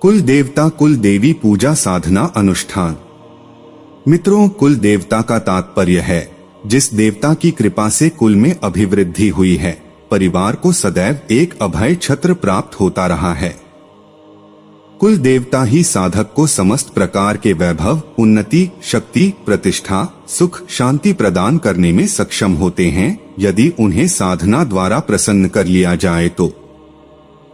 कुल देवता कुल देवी पूजा साधना अनुष्ठान। मित्रों, कुल देवता का तात्पर्य है जिस देवता की कृपा से कुल में अभिवृद्धि हुई है, परिवार को सदैव एक अभय छत्र प्राप्त होता रहा है। कुल देवता ही साधक को समस्त प्रकार के वैभव, उन्नति, शक्ति, प्रतिष्ठा, सुख, शांति प्रदान करने में सक्षम होते हैं यदि उन्हें साधना द्वारा प्रसन्न कर लिया जाए तो।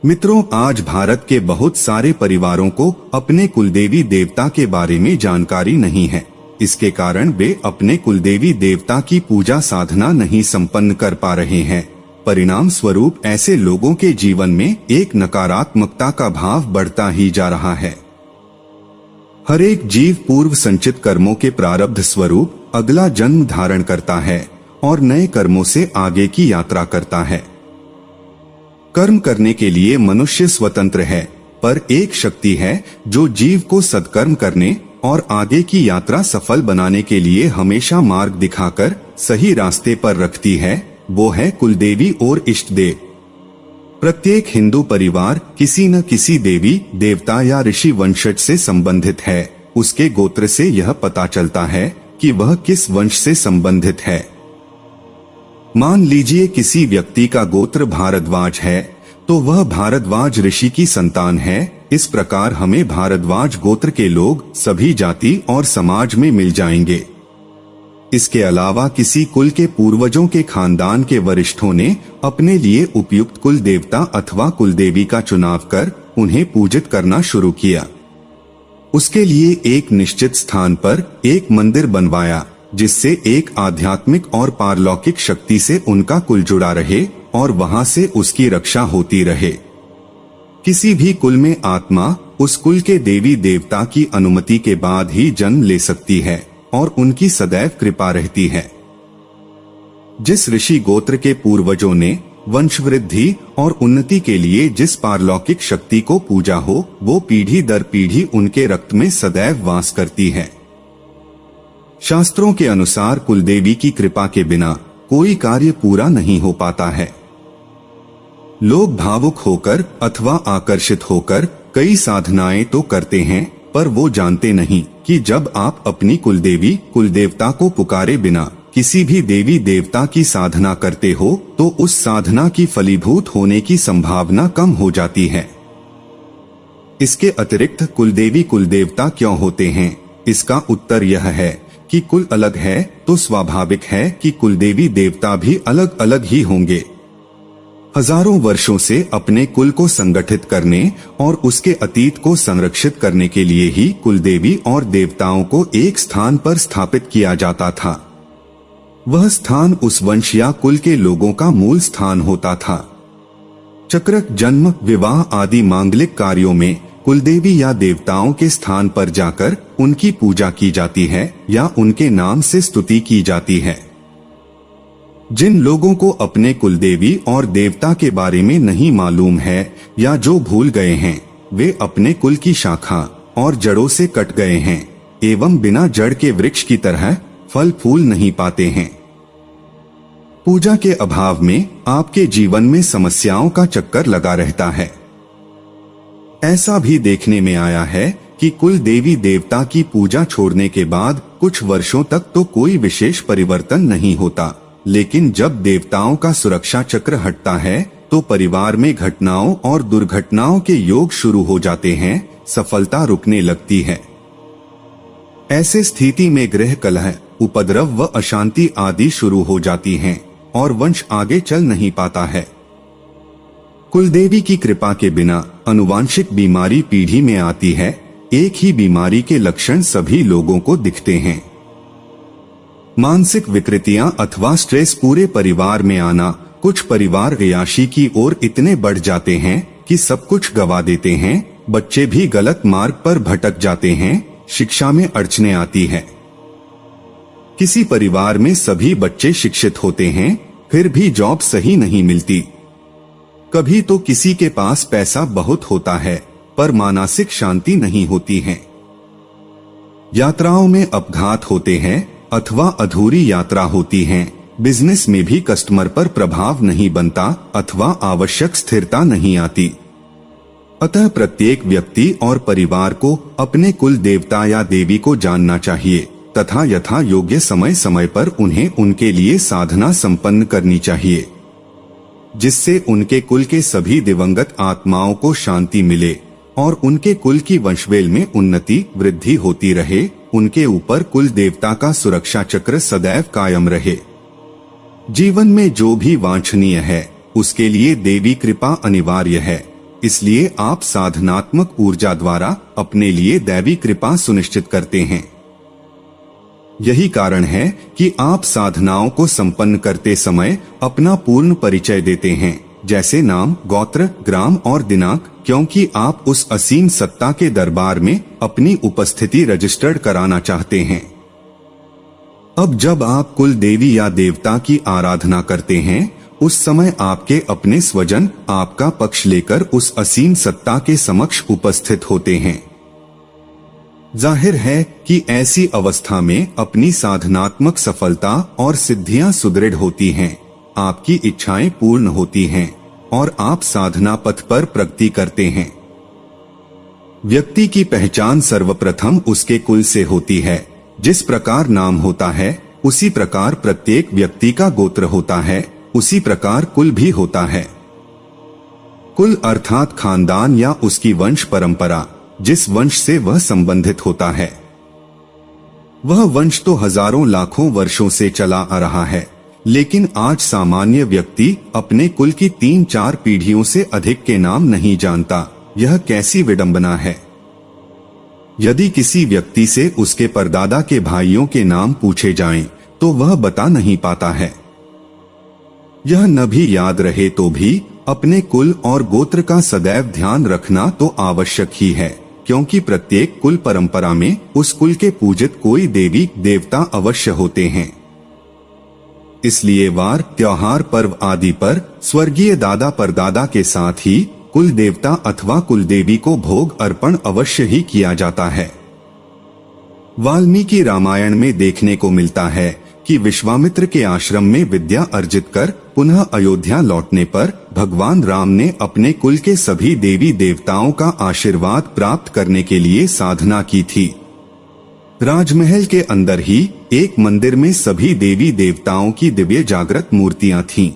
मित्रों, आज भारत के बहुत सारे परिवारों को अपने कुलदेवी देवता के बारे में जानकारी नहीं है। इसके कारण वे अपने कुलदेवी देवता की पूजा साधना नहीं संपन्न कर पा रहे हैं। परिणाम स्वरूप ऐसे लोगों के जीवन में एक नकारात्मकता का भाव बढ़ता ही जा रहा है। हर एक जीव पूर्व संचित कर्मों के प्रारब्ध स्वरूप अगला जन्म धारण करता है और नए कर्मों से आगे की यात्रा करता है। कर्म करने के लिए मनुष्य स्वतंत्र है, पर एक शक्ति है जो जीव को सत्कर्म करने और आगे की यात्रा सफल बनाने के लिए हमेशा मार्ग दिखाकर सही रास्ते पर रखती है। वो है कुलदेवी और इष्ट देव। प्रत्येक हिंदू परिवार किसी न किसी देवी, देवता या ऋषि वंशज से संबंधित है। उसके गोत्र से यह पता चलता है कि वह किस वंश से संबंधित है। मान लीजिए किसी व्यक्ति का गोत्र भारद्वाज है तो वह भारद्वाज ऋषि की संतान है। इस प्रकार हमें भारद्वाज गोत्र के लोग सभी जाति और समाज में मिल जाएंगे। इसके अलावा किसी कुल के पूर्वजों के खानदान के वरिष्ठों ने अपने लिए उपयुक्त कुल देवता अथवा कुलदेवी का चुनाव कर उन्हें पूजित करना शुरू किया। उसके लिए एक निश्चित स्थान पर एक मंदिर बनवाया जिससे एक आध्यात्मिक और पारलौकिक शक्ति से उनका कुल जुड़ा रहे और वहां से उसकी रक्षा होती रहे। किसी भी कुल में आत्मा उस कुल के देवी देवता की अनुमति के बाद ही जन्म ले सकती है और उनकी सदैव कृपा रहती है। जिस ऋषि गोत्र के पूर्वजों ने वंशवृद्धि और उन्नति के लिए जिस पारलौकिक शक्ति को पूजा हो, वो पीढ़ी दर पीढ़ी उनके रक्त में सदैव वास करती है। शास्त्रों के अनुसार कुलदेवी की कृपा के बिना कोई कार्य पूरा नहीं हो पाता है। लोग भावुक होकर अथवा आकर्षित होकर कई साधनाएं तो करते हैं, पर वो जानते नहीं कि जब आप अपनी कुलदेवी कुलदेवता को पुकारे बिना किसी भी देवी देवता की साधना करते हो तो उस साधना की फलीभूत होने की संभावना कम हो जाती है। इसके अतिरिक्त कुलदेवी कुलदेवता क्यों होते हैं? इसका उत्तर यह है कि कुल अलग है तो स्वाभाविक है कि कुलदेवी देवता भी अलग अलग ही होंगे। हजारों वर्षों से अपने कुल को संगठित करने और उसके अतीत को संरक्षित करने के लिए ही कुलदेवी और देवताओं को एक स्थान पर स्थापित किया जाता था। वह स्थान उस वंश या कुल के लोगों का मूल स्थान होता था। चक्रक, जन्म, विवाह आदि मांगलिक कार्यों में कुलदेवी या देवताओं के स्थान पर जाकर उनकी पूजा की जाती है या उनके नाम से स्तुति की जाती है। जिन लोगों को अपने कुलदेवी और देवता के बारे में नहीं मालूम है या जो भूल गए हैं, वे अपने कुल की शाखा और जड़ों से कट गए हैं एवं बिना जड़ के वृक्ष की तरह फल फूल नहीं पाते हैं। पूजा के अभाव में आपके जीवन में समस्याओं का चक्कर लगा रहता है। ऐसा भी देखने में आया है कि कुल देवी देवता की पूजा छोड़ने के बाद कुछ वर्षों तक तो कोई विशेष परिवर्तन नहीं होता, लेकिन जब देवताओं का सुरक्षा चक्र हटता है तो परिवार में घटनाओं और दुर्घटनाओं के योग शुरू हो जाते हैं, सफलता रुकने लगती है। ऐसे स्थिति में गृह कलह, उपद्रव व अशांति आदि शुरू हो जाती हैं और वंश आगे चल नहीं पाता है। कुलदेवी की कृपा के बिना अनुवांशिक बीमारी पीढ़ी में आती है। एक ही बीमारी के लक्षण सभी लोगों को दिखते हैं। मानसिक विकृतियां अथवा स्ट्रेस पूरे परिवार में आना। कुछ परिवार अय्याशी की ओर इतने बढ़ जाते हैं कि सब कुछ गवा देते हैं। बच्चे भी गलत मार्ग पर भटक जाते हैं। शिक्षा में अड़चनें आती है। किसी परिवार में सभी बच्चे शिक्षित होते हैं, फिर भी जॉब सही नहीं मिलती। कभी तो किसी के पास पैसा बहुत होता है, पर मानसिक शांति नहीं होती है। यात्राओं में अपघात होते हैं अथवा अधूरी यात्रा होती है। बिजनेस में भी कस्टमर पर प्रभाव नहीं बनता अथवा आवश्यक स्थिरता नहीं आती। अतः प्रत्येक व्यक्ति और परिवार को अपने कुल देवता या देवी को जानना चाहिए तथा यथा योग्य समय समय पर उन्हें उनके लिए साधना संपन्न करनी चाहिए, जिससे उनके कुल के सभी दिवंगत आत्माओं को शांति मिले और उनके कुल की वंशवेल में उन्नति वृद्धि होती रहे। उनके ऊपर कुल देवता का सुरक्षा चक्र सदैव कायम रहे। जीवन में जो भी वांछनीय है उसके लिए देवी कृपा अनिवार्य है, इसलिए आप साधनात्मक ऊर्जा द्वारा अपने लिए दैवी कृपा सुनिश्चित करते हैं। यही कारण है कि आप साधनाओं को संपन्न करते समय अपना पूर्ण परिचय देते हैं, जैसे नाम, गोत्र, ग्राम और दिनांक, क्योंकि आप उस असीम सत्ता के दरबार में अपनी उपस्थिति रजिस्टर्ड कराना चाहते हैं। अब जब आप कुल देवी या देवता की आराधना करते हैं, उस समय आपके अपने स्वजन आपका पक्ष लेकर उस असीम सत्ता के समक्ष उपस्थित होते हैं। जाहिर है कि ऐसी अवस्था में अपनी साधनात्मक सफलता और सिद्धियां सुदृढ़ होती हैं, आपकी इच्छाएं पूर्ण होती हैं और आप साधना पथ पर प्रगति करते हैं। व्यक्ति की पहचान सर्वप्रथम उसके कुल से होती है। जिस प्रकार नाम होता है उसी प्रकार प्रत्येक व्यक्ति का गोत्र होता है, उसी प्रकार कुल भी होता है। कुल अर्थात खानदान या उसकी वंश परंपरा, जिस वंश से वह संबंधित होता है। वह वंश तो हजारों लाखों वर्षों से चला आ रहा है, लेकिन आज सामान्य व्यक्ति अपने कुल की 3-4 पीढ़ियों से अधिक के नाम नहीं जानता। यह कैसी विडंबना है। यदि किसी व्यक्ति से उसके परदादा के भाइयों के नाम पूछे जाएं, तो वह बता नहीं पाता है। यह न भी याद रहे तो भी अपने कुल और गोत्र का सदैव ध्यान रखना तो आवश्यक ही है, क्योंकि प्रत्येक कुल परंपरा में उस कुल के पूजित कोई देवी देवता अवश्य होते हैं। इसलिए वार, त्योहार, पर्व आदि पर स्वर्गीय दादा परदादा के साथ ही कुल देवता अथवा कुल देवी को भोग अर्पण अवश्य ही किया जाता है। वाल्मीकि रामायण में देखने को मिलता है कि विश्वामित्र के आश्रम में विद्या अर्जित कर पुनः अयोध्या लौटने पर भगवान राम ने अपने कुल के सभी देवी देवताओं का आशीर्वाद प्राप्त करने के लिए साधना की थी। राजमहल के अंदर ही एक मंदिर में सभी देवी देवताओं की दिव्य जागृत मूर्तियां थीं।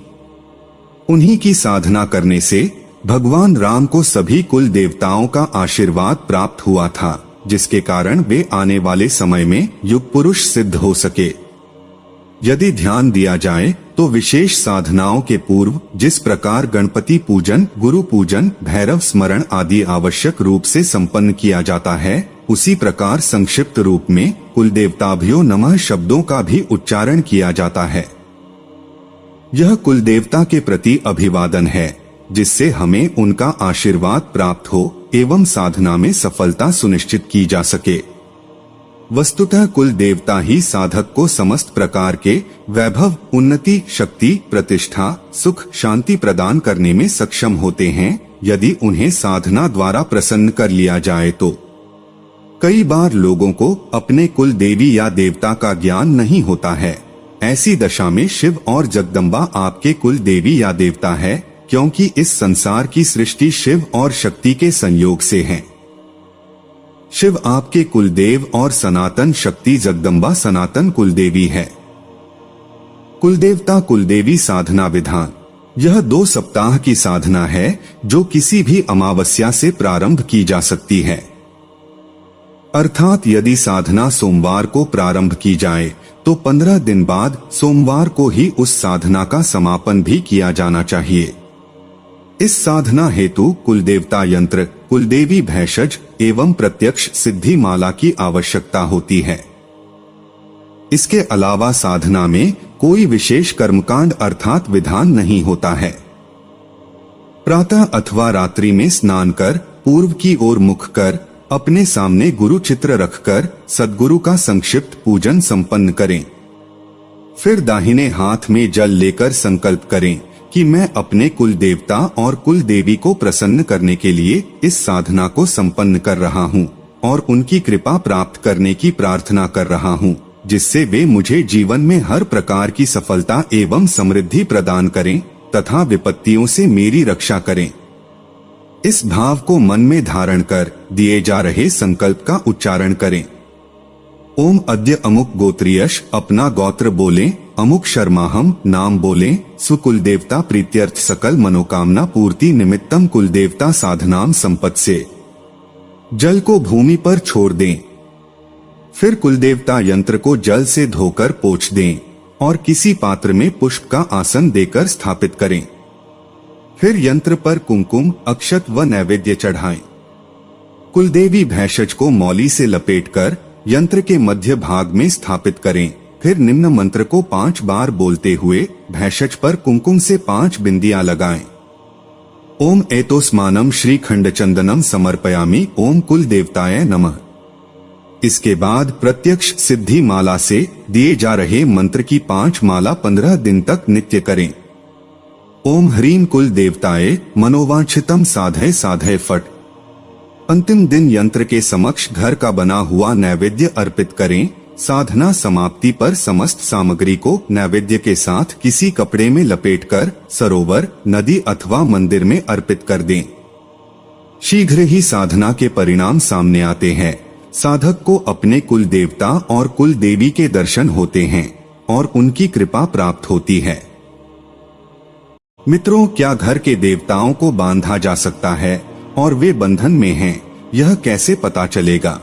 उन्हीं की साधना करने से भगवान राम को सभी कुल देवताओं का आशीर्वाद प्राप्त हुआ था, जिसके कारण वे आने वाले समय में युग पुरुष सिद्ध हो सके। यदि ध्यान दिया जाए तो विशेष साधनाओं के पूर्व जिस प्रकार गणपति पूजन, गुरु पूजन, भैरव स्मरण आदि आवश्यक रूप से संपन्न किया जाता है, उसी प्रकार संक्षिप्त रूप में कुल देवताभ्यो नमः शब्दों का भी उच्चारण किया जाता है। यह कुल देवता के प्रति अभिवादन है, जिससे हमें उनका आशीर्वाद प्राप्त हो एवं साधना में सफलता सुनिश्चित की जा सके। वस्तुतः कुल देवता ही साधक को समस्त प्रकार के वैभव, उन्नति, शक्ति, प्रतिष्ठा, सुख, शांति प्रदान करने में सक्षम होते हैं, यदि उन्हें साधना द्वारा प्रसन्न कर लिया जाए तो। कई बार लोगों को अपने कुल देवी या देवता का ज्ञान नहीं होता है। ऐसी दशा में शिव और जगदम्बा आपके कुल देवी या देवता है, क्योंकि इस संसार की सृष्टि शिव और शक्ति के संयोग से है। शिव आपके कुलदेव और सनातन शक्ति जगदम्बा सनातन कुलदेवी है। कुलदेवता कुलदेवी साधना विधान। यह 2 सप्ताह की साधना है जो किसी भी अमावस्या से प्रारंभ की जा सकती है। अर्थात यदि साधना सोमवार को प्रारंभ की जाए तो 15 दिन बाद सोमवार को ही उस साधना का समापन भी किया जाना चाहिए। इस साधना हेतु कुलदेवता यंत्र, कुलदेवी भैषज एवं प्रत्यक्ष सिद्धि माला की आवश्यकता होती है। इसके अलावा साधना में कोई विशेष कर्मकांड अर्थात विधान नहीं होता है। प्रातः अथवा रात्रि में स्नान कर पूर्व की ओर मुख कर अपने सामने गुरु चित्र रखकर सद्गुरु का संक्षिप्त पूजन संपन्न करें। फिर दाहिने हाथ में जल लेकर संकल्प करें कि मैं अपने कुल देवता और कुल देवी को प्रसन्न करने के लिए इस साधना को संपन्न कर रहा हूँ और उनकी कृपा प्राप्त करने की प्रार्थना कर रहा हूँ, जिससे वे मुझे जीवन में हर प्रकार की सफलता एवं समृद्धि प्रदान करें तथा विपत्तियों से मेरी रक्षा करें। इस भाव को मन में धारण कर दिए जा रहे संकल्प का उच्चारण करें। ओम अद्य अमुक गोत्रियश अपना गोत्र बोले, अमुक शर्माहम नाम बोले, सुकुल देवता प्रीत्यर्थ सकल मनोकामना पूर्ति निमित्तम कुल देवता साधनाम संपत्ति से। जल को भूमि पर छोड़ दें, फिर कुलदेवता यंत्र को जल से धोकर पोंछ दें और किसी पात्र में पुष्प का आसन देकर स्थापित करें। फिर यंत्र पर कुमकुम, अक्षत व नैवेद्य चढ़ाएं। कुलदेवी भैषज को मौली से लपेटकर यंत्र के मध्य भाग में स्थापित करें। फिर निम्न मंत्र को 5 बार बोलते हुए भैषज पर कुमकुम से 5 बिंदियां लगाएं। ओम एतोस्मानम श्रीखंड चंदनम समर्पयामि, ओम कुल देवताय नमः। इसके बाद प्रत्यक्ष सिद्धि माला से दिए जा रहे मंत्र की 5 माला 15 दिन तक नित्य करें। ओम ह्रीं कुल देवताय मनोवांछितम साधय साधय फट। अंतिम दिन यंत्र के समक्ष घर का बना हुआ नैवेद्य अर्पित करें। साधना समाप्ति पर समस्त सामग्री को नैवेद्य के साथ किसी कपड़े में लपेटकर सरोवर, नदी अथवा मंदिर में अर्पित कर दें। शीघ्र ही साधना के परिणाम सामने आते हैं। साधक को अपने कुल देवता और कुल देवी के दर्शन होते हैं और उनकी कृपा प्राप्त होती है। मित्रों, क्या घर के देवताओं को बांधा जा सकता है और वे बंधन में हैं, यह कैसे पता चलेगा?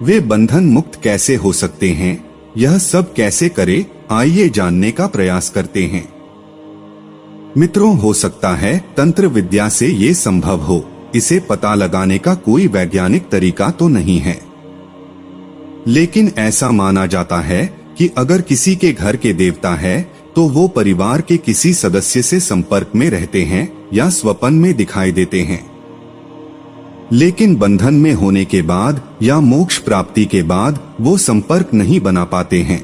वे बंधन मुक्त कैसे हो सकते हैं, यह सब कैसे करें, आइए जानने का प्रयास करते हैं। मित्रों, हो सकता है तंत्र विद्या से ये संभव हो। इसे पता लगाने का कोई वैज्ञानिक तरीका तो नहीं है, लेकिन ऐसा माना जाता है कि अगर किसी के घर के देवता है तो वो परिवार के किसी सदस्य से संपर्क में रहते हैं या स्वप्न में दिखाई देते हैं। लेकिन बंधन में होने के बाद या मोक्ष प्राप्ति के बाद वो संपर्क नहीं बना पाते हैं।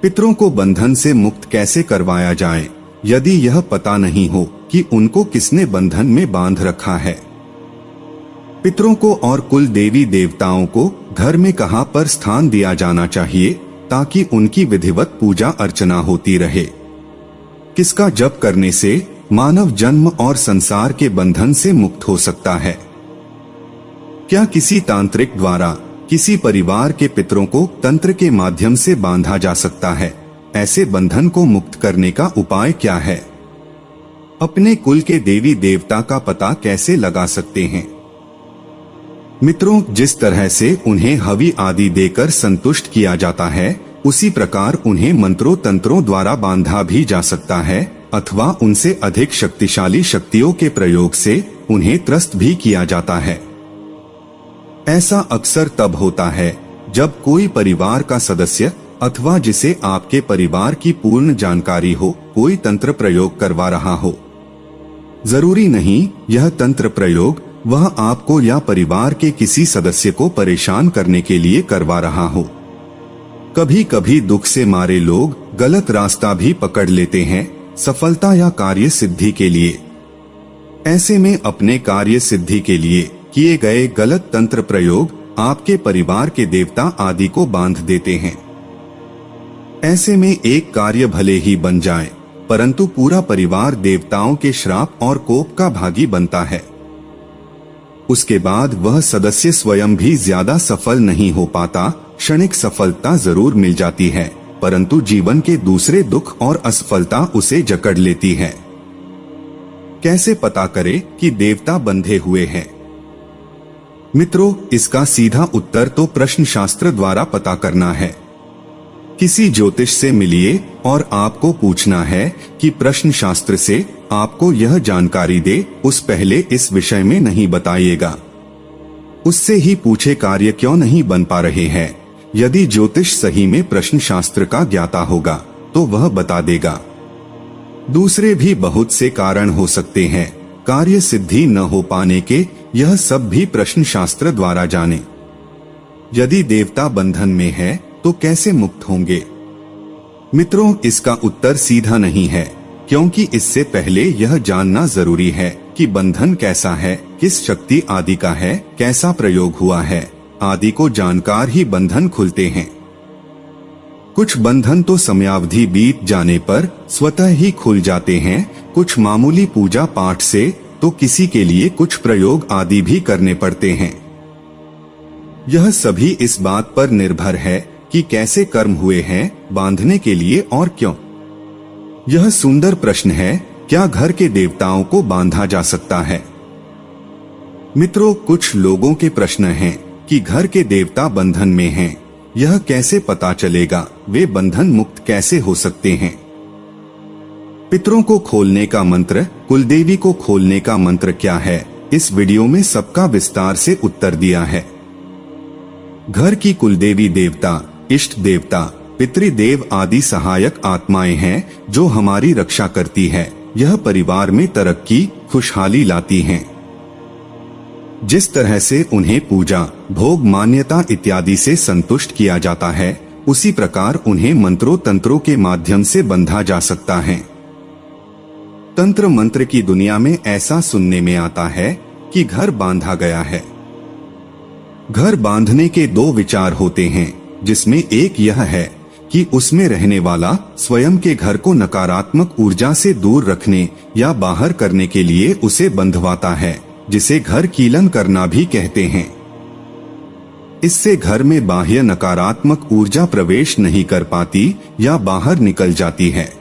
पितरों को बंधन से मुक्त कैसे करवाया जाए, यदि यह पता नहीं हो कि उनको किसने बंधन में बांध रखा है? पितरों को और कुल देवी देवताओं को घर में कहां पर स्थान दिया जाना चाहिए ताकि उनकी विधिवत पूजा अर्चना होती रहे? किसका जप करने से मानव जन्म और संसार के बंधन से मुक्त हो सकता है? क्या किसी तांत्रिक द्वारा किसी परिवार के पितरों को तंत्र के माध्यम से बांधा जा सकता है? ऐसे बंधन को मुक्त करने का उपाय क्या है? अपने कुल के देवी देवता का पता कैसे लगा सकते हैं? मित्रों, जिस तरह से उन्हें हवि आदि देकर संतुष्ट किया जाता है, उसी प्रकार उन्हें मंत्रों तंत्रों द्वारा बांधा भी जा सकता है अथवा उनसे अधिक शक्तिशाली शक्तियों के प्रयोग से उन्हें त्रस्त भी किया जाता है। ऐसा अक्सर तब होता है जब कोई परिवार का सदस्य अथवा जिसे आपके परिवार की पूर्ण जानकारी हो कोई तंत्र प्रयोग करवा रहा हो। जरूरी नहीं यह तंत्र प्रयोग वह आपको या परिवार के किसी सदस्य को परेशान करने के लिए करवा रहा हो। कभी कभी दुख से मारे लोग गलत रास्ता भी पकड़ लेते हैं सफलता या कार्य सिद्धि के लिए। ऐसे में अपने कार्य सिद्धि के लिए किए गए गलत तंत्र प्रयोग आपके परिवार के देवता आदि को बांध देते हैं। ऐसे में एक कार्य भले ही बन जाए, परंतु पूरा परिवार देवताओं के श्राप और कोप का भागी बनता है। उसके बाद वह सदस्य स्वयं भी ज्यादा सफल नहीं हो पाता। क्षणिक सफलता जरूर मिल जाती है, परंतु जीवन के दूसरे दुख और असफलता उसे जकड़ लेती है। कैसे पता करें कि देवता बंधे हुए हैं? मित्रों, इसका सीधा उत्तर तो प्रश्न शास्त्र द्वारा पता करना है। किसी ज्योतिष से मिलिए और आपको पूछना है कि प्रश्न शास्त्र से आपको यह जानकारी दे, उस पहले इस विषय में नहीं बताइएगा। उससे ही पूछे कार्य क्यों नहीं बन पा रहे हैं। यदि ज्योतिष सही में प्रश्न शास्त्र का ज्ञाता होगा तो वह बता देगा। दूसरे भी बहुत से कारण हो सकते हैं कार्य सिद्धि न हो पाने के, यह सब भी प्रश्न शास्त्र द्वारा जाने। यदि देवता बंधन में है तो कैसे मुक्त होंगे? मित्रों, इसका उत्तर सीधा नहीं है, क्योंकि इससे पहले यह जानना जरूरी है कि बंधन कैसा है, किस शक्ति आदि का है, कैसा प्रयोग हुआ है आदि को जानकार ही बंधन खुलते हैं। कुछ बंधन तो समयावधि बीत जाने पर स्वतः ही खुल जाते हैं, कुछ मामूली पूजा पाठ से तो किसी के लिए कुछ प्रयोग आदि भी करने पड़ते हैं। यह सभी इस बात पर निर्भर है कि कैसे कर्म हुए हैं बांधने के लिए और क्यों। यह सुंदर प्रश्न है, क्या घर के देवताओं को बांधा जा सकता है? मित्रों, कुछ लोगों के प्रश्न हैं कि घर के देवता बंधन में हैं, यह कैसे पता चलेगा, वे बंधन मुक्त कैसे हो सकते हैं? पितरों को खोलने का मंत्र, कुलदेवी को खोलने का मंत्र क्या है, इस वीडियो में सबका विस्तार से उत्तर दिया है। घर की कुलदेवी देवता, इष्ट देवता, पितृदेव आदि सहायक आत्माएं हैं जो हमारी रक्षा करती है। यह परिवार में तरक्की, खुशहाली लाती हैं। जिस तरह से उन्हें पूजा, भोग, मान्यता इत्यादि से संतुष्ट किया जाता है, उसी प्रकार उन्हें मंत्रों तंत्रों के माध्यम से बंधा जा सकता है। तंत्र मंत्र की दुनिया में ऐसा सुनने में आता है कि घर बांधा गया है। घर बांधने के दो विचार होते हैं, जिसमें एक यह है कि उसमें रहने वाला स्वयं के घर को नकारात्मक ऊर्जा से दूर रखने या बाहर करने के लिए उसे बंधवाता है, जिसे घर कीलन करना भी कहते हैं। इससे घर में बाह्य नकारात्मक ऊर्जा प्रवेश नहीं कर पाती या बाहर निकल जाती है।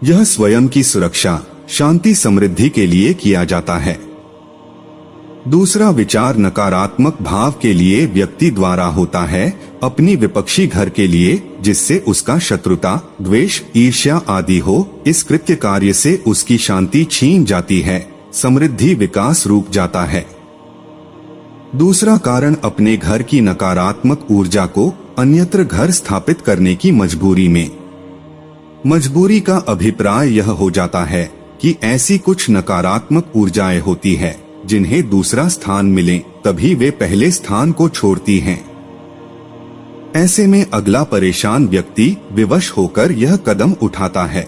यह स्वयं की सुरक्षा, शांति, समृद्धि के लिए किया जाता है। दूसरा विचार नकारात्मक भाव के लिए व्यक्ति द्वारा होता है, अपनी विपक्षी घर के लिए, जिससे उसका शत्रुता, द्वेष, ईर्ष्या आदि हो। इस कृत्य कार्य से उसकी शांति छीन जाती है, समृद्धि, विकास रुक जाता है। दूसरा कारण अपने घर की नकारात्मक ऊर्जा को अन्यत्र घर स्थापित करने की मजबूरी में। मजबूरी का अभिप्राय यह हो जाता है कि ऐसी कुछ नकारात्मक ऊर्जाएं होती है जिन्हें दूसरा स्थान मिले तभी वे पहले स्थान को छोड़ती हैं। ऐसे में अगला परेशान व्यक्ति विवश होकर यह कदम उठाता है।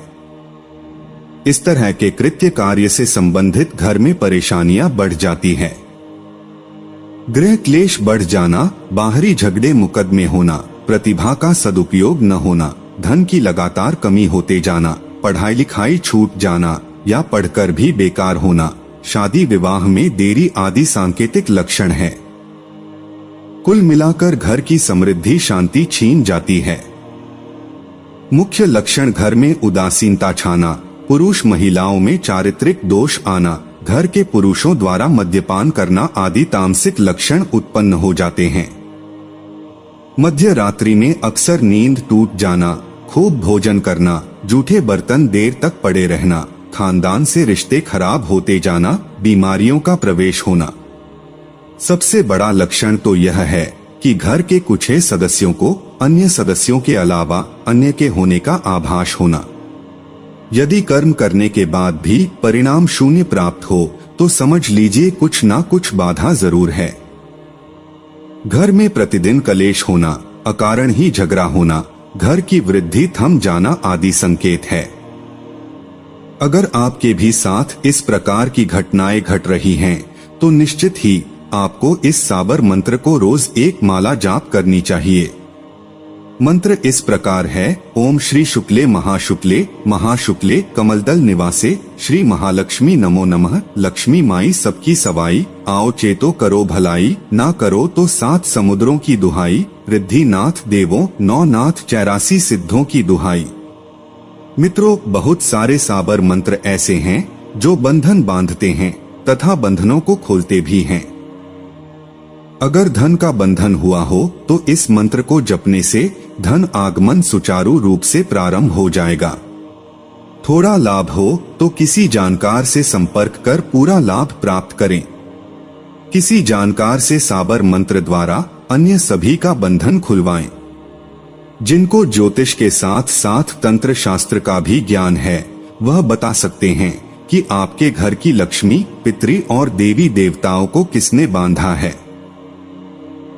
इस तरह के कृत्य कार्य से संबंधित घर में परेशानियां बढ़ जाती है। गृह क्लेश बढ़ जाना, बाहरी झगड़े मुकदमे होना, प्रतिभा का सदुपयोग न होना, धन की लगातार कमी होते जाना, पढ़ाई लिखाई छूट जाना या पढ़कर भी बेकार होना, शादी विवाह में देरी आदि सांकेतिक लक्षण है। कुल मिलाकर घर की समृद्धि, शांति छीन जाती है। मुख्य लक्षण घर में उदासीनता छाना, पुरुष महिलाओं में चारित्रिक दोष आना, घर के पुरुषों द्वारा मद्यपान करना आदि तामसिक लक्षण उत्पन्न हो जाते हैं। मध्य रात्रि में अक्सर नींद टूट जाना, खूब भोजन करना, जूठे बर्तन देर तक पड़े रहना, खानदान से रिश्ते खराब होते जाना, बीमारियों का प्रवेश होना। सबसे बड़ा लक्षण तो यह है कि घर के कुछ सदस्यों को अन्य सदस्यों के अलावा अन्य के होने का आभास होना। यदि कर्म करने के बाद भी परिणाम शून्य प्राप्त हो तो समझ लीजिए कुछ ना कुछ बाधा जरूर है। घर में प्रतिदिन कलेश होना, अकारण ही झगड़ा होना, घर की वृद्धि थम जाना आदि संकेत है। अगर आपके भी साथ इस प्रकार की घटनाएं घट रही हैं, तो निश्चित ही आपको इस साबर मंत्र को रोज एक माला जाप करनी चाहिए। मंत्र इस प्रकार है: ओम श्री शुक्ले महाशुक्ले महाशुक्ले कमलदल निवासे श्री महालक्ष्मी नमो नमः। लक्ष्मी माई सबकी सवाई, आओ चेतो करो भलाई, ना करो तो 7 समुद्रों की दुहाई। रिद्धि नाथ देवों, 9 नाथ 84 सिद्धों की दुहाई। मित्रों, बहुत सारे साबर मंत्र ऐसे हैं जो बंधन बांधते हैं तथा बंधनों को खोलते भी हैं। अगर धन का बंधन हुआ हो तो इस मंत्र को जपने से धन आगमन सुचारू रूप से प्रारंभ हो जाएगा। थोड़ा लाभ हो तो किसी जानकार से संपर्क कर पूरा लाभ प्राप्त करें। किसी जानकार से साबर मंत्र द्वारा अन्य सभी का बंधन खुलवाएं। जिनको ज्योतिष के साथ साथ तंत्र शास्त्र का भी ज्ञान है, वह बता सकते हैं कि आपके घर की लक्ष्मी, पितृ और देवी देवताओं को किसने बांधा है।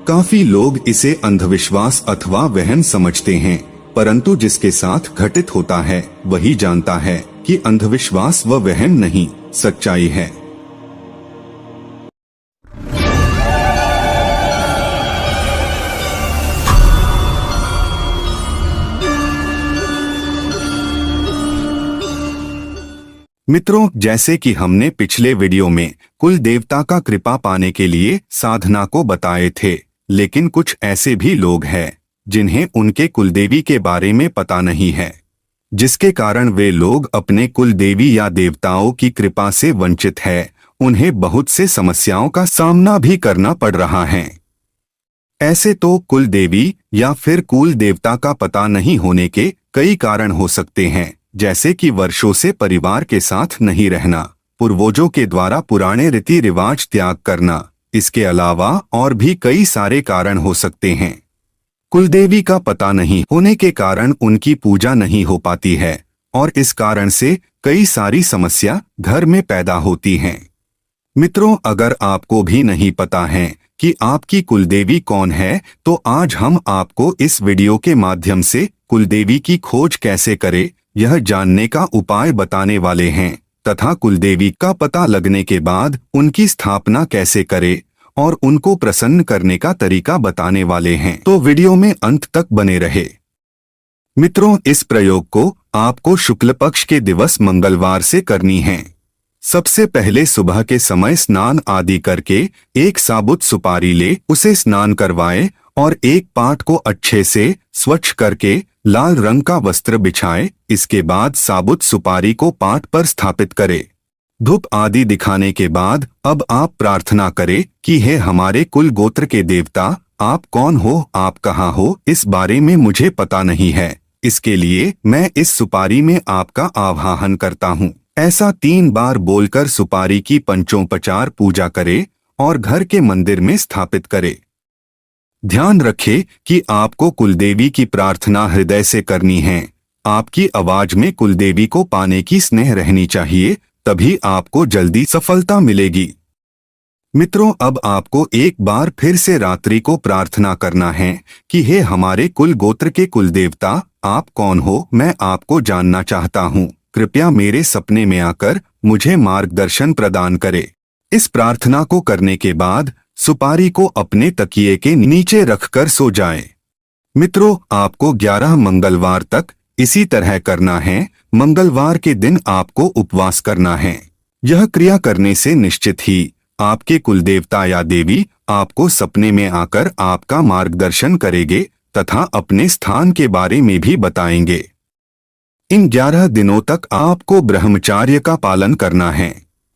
काफी लोग इसे अंधविश्वास अथवा वहम समझते हैं, परंतु जिसके साथ घटित होता है वही जानता है कि अंधविश्वास व वहम नहीं, सच्चाई है। मित्रों, जैसे कि हमने पिछले वीडियो में कुल देवता का कृपा पाने के लिए साधना को बताए थे, लेकिन कुछ ऐसे भी लोग हैं जिन्हें उनके कुलदेवी के बारे में पता नहीं है, जिसके कारण वे लोग अपने कुलदेवी या देवताओं की कृपा से वंचित है। उन्हें बहुत से समस्याओं का सामना भी करना पड़ रहा है। ऐसे तो कुलदेवी या फिर कुल देवता का पता नहीं होने के कई कारण हो सकते हैं, जैसे कि वर्षों से परिवार के साथ नहीं रहना, पूर्वजों के द्वारा पुराने रीति रिवाज त्याग करना। इसके अलावा और भी कई सारे कारण हो सकते हैं। कुलदेवी का पता नहीं होने के कारण उनकी पूजा नहीं हो पाती है और इस कारण से कई सारी समस्या घर में पैदा होती हैं। मित्रों, अगर आपको भी नहीं पता है कि आपकी कुलदेवी कौन है, तो आज हम आपको इस वीडियो के माध्यम से कुलदेवी की खोज कैसे करें यह जानने का उपाय बताने वाले हैं तथा कुलदेवी का पता लगने के बाद उनकी स्थापना कैसे करें और उनको प्रसन्न करने का तरीका बताने वाले हैं। तो वीडियो में अंत तक बने रहे। मित्रों, इस प्रयोग को आपको शुक्ल पक्ष के दिवस मंगलवार से करनी है। सबसे पहले सुबह के समय स्नान आदि करके एक साबुत सुपारी ले उसे स्नान करवाए और एक पाट को अच्छे से स्वच्छ करके लाल रंग का वस्त्र बिछाए। इसके बाद साबुत सुपारी को पाट पर स्थापित करे। धूप आदि दिखाने के बाद अब आप प्रार्थना करें कि हे हमारे कुल गोत्र के देवता, आप कौन हो, आप कहाँ हो, इस बारे में मुझे पता नहीं है। इसके लिए मैं इस सुपारी में आपका आवाहन करता हूँ। ऐसा 3 बार बोलकर सुपारी की पंचोपचार पूजा करे और घर के मंदिर में स्थापित करे। ध्यान रखें कि आपको कुलदेवी की प्रार्थना हृदय से करनी है। आपकी आवाज में कुलदेवी को पाने की स्नेह रहनी चाहिए, तभी आपको जल्दी सफलता मिलेगी। मित्रों, अब आपको एक बार फिर से रात्रि को प्रार्थना करना है कि हे हमारे कुल गोत्र के कुल देवता, आप कौन हो, मैं आपको जानना चाहता हूँ। कृपया मेरे सपने में आकर मुझे मार्गदर्शन प्रदान करे। इस प्रार्थना को करने के बाद सुपारी को अपने तकिए के नीचे रखकर सो जाएं। मित्रों, आपको 11 मंगलवार तक इसी तरह करना है। मंगलवार के दिन आपको उपवास करना है। यह क्रिया करने से निश्चित ही आपके कुलदेवता या देवी आपको सपने में आकर आपका मार्गदर्शन करेंगे तथा अपने स्थान के बारे में भी बताएंगे। इन 11 दिनों तक आपको ब्रह्मचर्य का पालन करना है।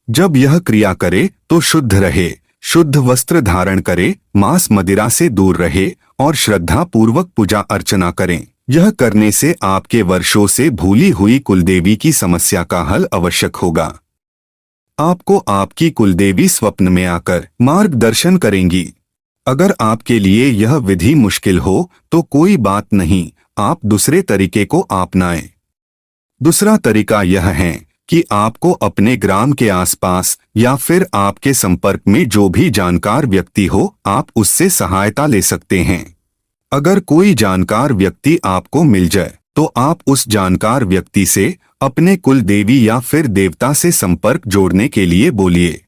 जब यह क्रिया करे तो शुद्ध रहे, शुद्ध वस्त्र धारण करे, मांस मदिरा से दूर रहे और श्रद्धा पूर्वक पूजा अर्चना करें। यह करने से आपके वर्षों से भूली हुई कुलदेवी की समस्या का हल आवश्यक होगा। आपको आपकी कुलदेवी स्वप्न में आकर मार्गदर्शन करेंगी। अगर आपके लिए यह विधि मुश्किल हो तो कोई बात नहीं, आप दूसरे तरीके को अपनाएं। दूसरा तरीका यह है कि आपको अपने ग्राम के आसपास या फिर आपके संपर्क में जो भी जानकार व्यक्ति हो, आप उससे सहायता ले सकते हैं। अगर कोई जानकार व्यक्ति आपको मिल जाए तो आप उस जानकार व्यक्ति से अपने कुल देवी या फिर देवता से संपर्क जोड़ने के लिए बोलिए।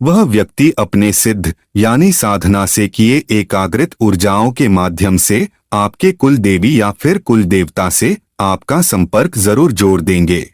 वह व्यक्ति अपने सिद्ध यानी साधना से किए एकाग्रित ऊर्जाओं के माध्यम से आपके कुल देवी या फिर कुल देवता से आपका संपर्क जरूर जोड़ देंगे।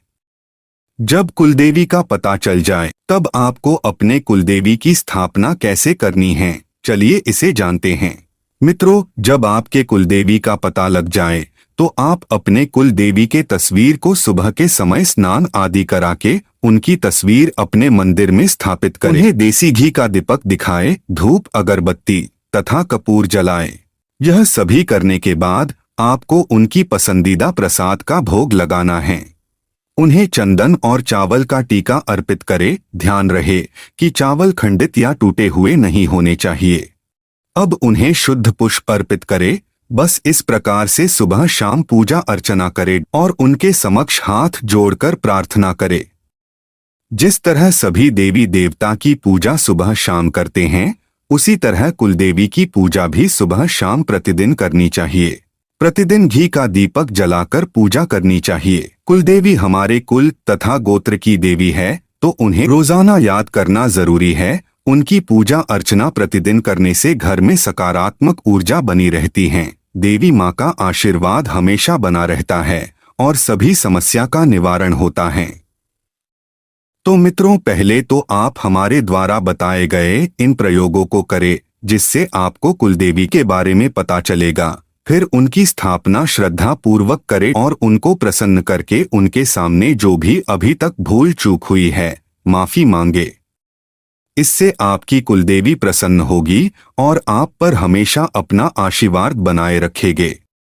जब कुलदेवी का पता चल जाए तब आपको अपने कुलदेवी की स्थापना कैसे करनी है, चलिए इसे जानते हैं। मित्रों, जब आपके कुलदेवी का पता लग जाए तो आप अपने कुलदेवी के तस्वीर को सुबह के समय स्नान आदि करा के उनकी तस्वीर अपने मंदिर में स्थापित करें। उन्हें देसी घी का दीपक दिखाए, धूप अगरबत्ती तथा कपूर जलाएं। यह सभी करने के बाद आपको उनकी पसंदीदा प्रसाद का भोग लगाना है। उन्हें चंदन और चावल का टीका अर्पित करे। ध्यान रहे कि चावल खंडित या टूटे हुए नहीं होने चाहिए। अब उन्हें शुद्ध पुष्प अर्पित करे। बस इस प्रकार से सुबह शाम पूजा अर्चना करे और उनके समक्ष हाथ जोड़कर प्रार्थना करे। जिस तरह सभी देवी देवता की पूजा सुबह शाम करते हैं, उसी तरह कुलदेवी की पूजा भी सुबह शाम प्रतिदिन करनी चाहिए। प्रतिदिन घी का दीपक जलाकर पूजा करनी चाहिए। कुलदेवी हमारे कुल तथा गोत्र की देवी है, तो उन्हें रोजाना याद करना जरूरी है। उनकी पूजा अर्चना प्रतिदिन करने से घर में सकारात्मक ऊर्जा बनी रहती है। देवी माँ का आशीर्वाद हमेशा बना रहता है और सभी समस्या का निवारण होता है। तो मित्रों, पहले तो आप हमारे द्वारा बताए गए इन प्रयोगों को करें, जिससे आपको कुलदेवी के बारे में पता चलेगा। फिर उनकी स्थापना श्रद्धा पूर्वक करें और उनको प्रसन्न करके उनके सामने जो भी अभी तक भूल चूक हुई है माफी मांगे। इससे आपकी कुलदेवी प्रसन्न होगी और आप पर हमेशा अपना आशीर्वाद बनाए रखेंगे।